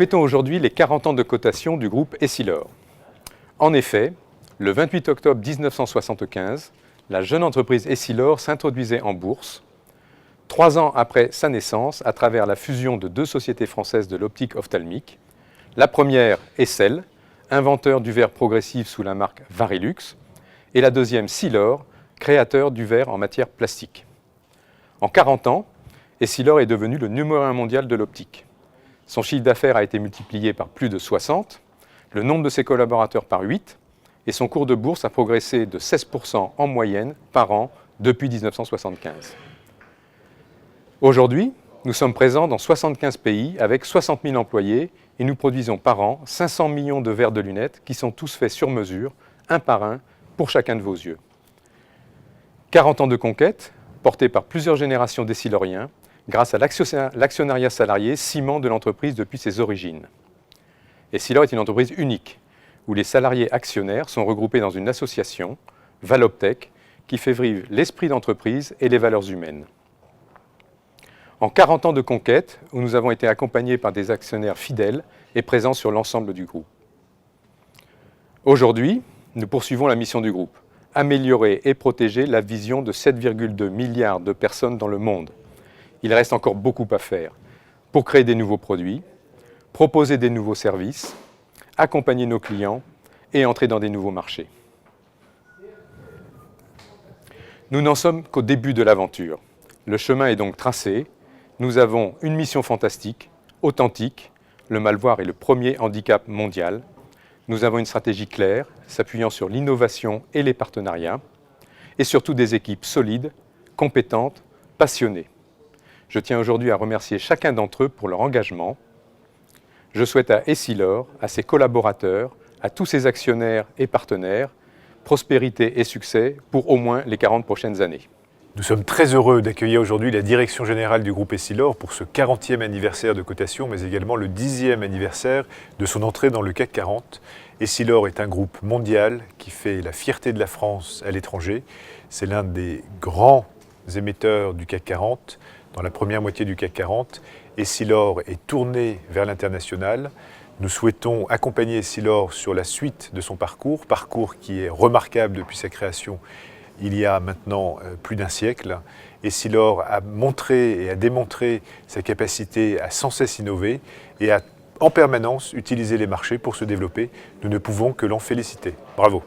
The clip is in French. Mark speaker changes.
Speaker 1: fêtons aujourd'hui les 40 ans de cotation du groupe Essilor. En effet, le 28 octobre 1975, la jeune entreprise Essilor s'introduisait en bourse, 3 ans après sa naissance, à travers la fusion de 2 sociétés françaises de l'optique ophtalmique. La première, Essel, inventeur du verre progressif sous la marque Varilux, et la deuxième, Silor, créateur du verre en matière plastique. En 40 ans, Essilor est devenu le numéro 1 mondial de l'optique. Son chiffre d'affaires a été multiplié par plus de 60, le nombre de ses collaborateurs par 8, et son cours de bourse a progressé de 16% en moyenne par an depuis 1975. Aujourd'hui, nous sommes présents dans 75 pays avec 60 000 employés et nous produisons par an 500 millions de verres de lunettes qui sont tous faits sur mesure, un par un, pour chacun de vos yeux. 40 ans de conquête, portés par plusieurs générations d'Essiloriens, grâce à l'actionnariat salarié, ciment de l'entreprise depuis ses origines. Essilor est une entreprise unique, où les salariés actionnaires sont regroupés dans une association, Valoptech, qui fait vivre l'esprit d'entreprise et les valeurs humaines. En 40 ans de conquête, où nous avons été accompagnés par des actionnaires fidèles et présents sur l'ensemble du groupe. Aujourd'hui, nous poursuivons la mission du groupe, améliorer et protéger la vision de 7,2 milliards de personnes dans le monde. Il reste encore beaucoup à faire pour créer des nouveaux produits, proposer des nouveaux services, accompagner nos clients et entrer dans des nouveaux marchés. Nous n'en sommes qu'au début de l'aventure. Le chemin est donc tracé. Nous avons une mission fantastique, authentique. Le mal-voir est le premier handicap mondial. Nous avons une stratégie claire, s'appuyant sur l'innovation et les partenariats, et surtout des équipes solides, compétentes, passionnées. Je tiens aujourd'hui à remercier chacun d'entre eux pour leur engagement. Je souhaite à Essilor, à ses collaborateurs, à tous ses actionnaires et partenaires, prospérité et succès pour au moins les 40 prochaines années.
Speaker 2: Nous sommes très heureux d'accueillir aujourd'hui la direction générale du groupe Essilor pour ce 40e anniversaire de cotation, mais également le 10e anniversaire de son entrée dans le CAC 40. Essilor est un groupe mondial qui fait la fierté de la France à l'étranger. C'est l'un des grands émetteurs du CAC 40, dans la première moitié du CAC 40. Essilor est tourné vers l'international. Nous souhaitons accompagner Essilor sur la suite de son parcours qui est remarquable depuis sa création il y a maintenant plus d'un siècle. Essilor a montré et a démontré sa capacité à sans cesse innover et à en permanence utiliser les marchés pour se développer. Nous ne pouvons que l'en féliciter. Bravo.